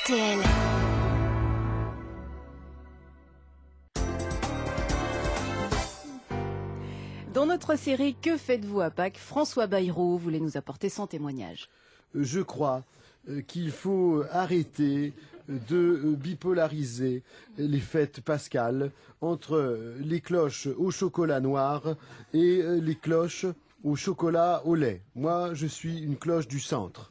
RTL. Dans notre série Que faites-vous à Pâques, François Bayrou voulait nous apporter son témoignage. Je crois qu'il faut arrêter de bipolariser les fêtes pascales entre les cloches au chocolat noir et les cloches au chocolat au lait. Moi, je suis une cloche du centre.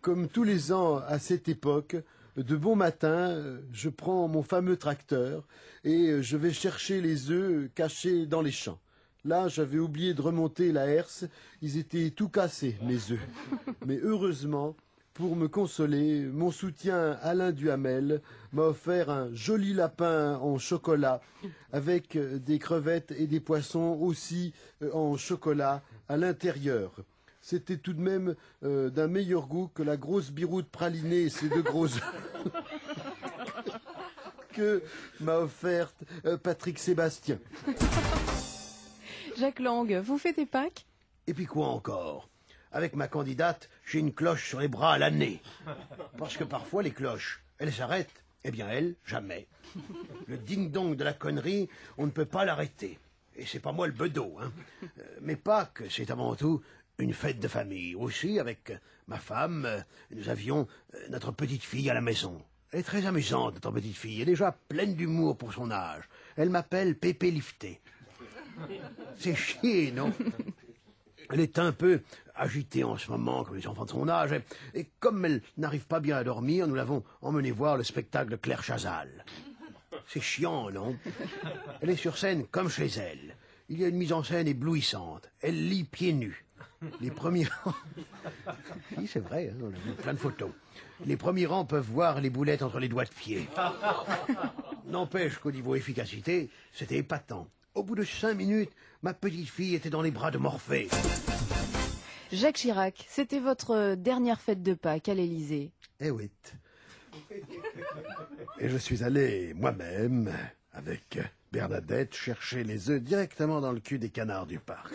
Comme tous les ans à cette époque, de bon matin, je prends mon fameux tracteur et je vais chercher les œufs cachés dans les champs. Là, j'avais oublié de remonter la herse, ils étaient tout cassés, mes œufs. Mais heureusement, pour me consoler, mon soutien Alain Duhamel m'a offert un joli lapin en chocolat avec des crevettes et des poissons aussi en chocolat à l'intérieur. C'était tout de même d'un meilleur goût que la grosse biroute pralinée et ses deux gros œufs que m'a offerte Patrick Sébastien. Jacques Lang, vous fêtez Pâques? Et puis quoi encore? Avec ma candidate, j'ai une cloche sur les bras à l'année. Parce que parfois les cloches, elles s'arrêtent. Eh bien elle, jamais. Le ding-dong de la connerie, on ne peut pas l'arrêter. Et c'est pas moi le bedeau, hein. Mais Pâques, c'est avant tout une fête de famille. Aussi, avec ma femme, nous avions notre petite fille à la maison. Elle est très amusante, notre petite fille. Elle est déjà pleine d'humour pour son âge. Elle m'appelle Pépé Lifté. C'est chier, non? Elle est un peu agitée en ce moment, comme les enfants de son âge. Et comme elle n'arrive pas bien à dormir, nous l'avons emmenée voir le spectacle de Claire Chazal. C'est chiant, non? Elle est sur scène comme chez elle. Il y a une mise en scène éblouissante. Elle lit pieds nus. Les premiers rangs... Oui, c'est vrai, hein, on a vu plein de photos. Les premiers rangs peuvent voir les boulettes entre les doigts de pied. N'empêche qu'au niveau efficacité, c'était épatant. Au bout de 5 minutes, ma petite fille était dans les bras de Morphée. Jacques Chirac, c'était votre dernière fête de Pâques à l'Élysée. Eh oui. Et je suis allé moi-même, avec Bernadette, chercher les œufs directement dans le cul des canards du parc.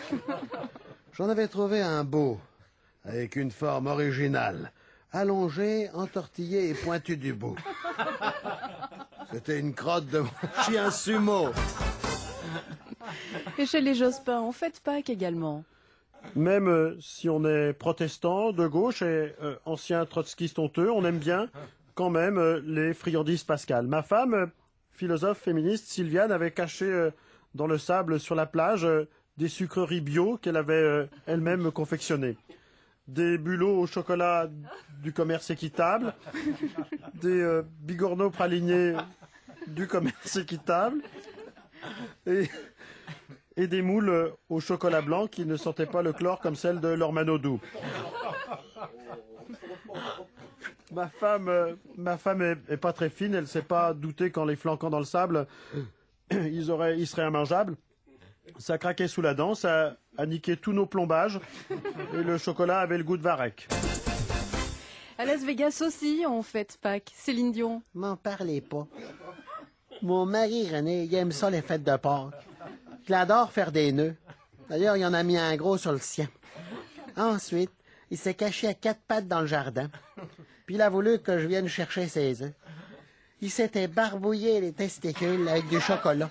J'en avais trouvé un beau, avec une forme originale, allongé, entortillé et pointu du bout. C'était une crotte de mon chien sumo. Et chez les Jospin, on fête Pâques également. Même si on est protestant, de gauche et ancien trotskiste honteux, on aime bien quand même les friandises pascales. Ma femme, philosophe féministe, Sylviane, avait caché dans le sable sur la plage des sucreries bio qu'elle avait elle-même confectionnées. Des bulots au chocolat du commerce équitable, des bigorneaux pralinés du commerce équitable et des moules au chocolat blanc qui ne sentaient pas le chlore comme celle de l'Ormanodou. Ma femme est pas très fine, elle s'est pas doutée qu'en les flanquant dans le sable, ils seraient immangeables. Ça craquait sous la dent, ça a niqué tous nos plombages et le chocolat avait le goût de varech. À Las Vegas aussi, on fête Pâques. Céline Dion. M'en parlez pas. Mon mari René, il aime ça les fêtes de Pâques. Il adore faire des nœuds. D'ailleurs, il en a mis un gros sur le sien. Ensuite, il s'est caché à 4 pattes dans le jardin. Puis il a voulu que je vienne chercher ses œufs. Il s'était barbouillé les testicules avec du chocolat.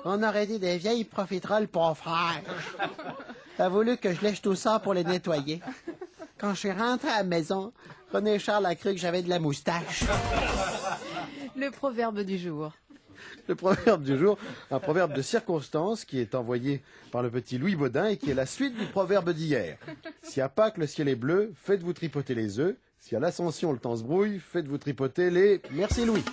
On aurait dit des vieilles profiteroles pas fraîches. Il a voulu que je lèche tout ça pour les nettoyer. Quand je suis rentré à la maison, René Charles a cru que j'avais de la moustache. Le proverbe du jour. Le proverbe du jour, un proverbe de circonstance qui est envoyé par le petit Louis Baudin et qui est la suite du proverbe d'hier. Si à Pâques le ciel est bleu, faites-vous tripoter les œufs. Si à l'Ascension le temps se brouille, faites-vous tripoter les... Merci Louis.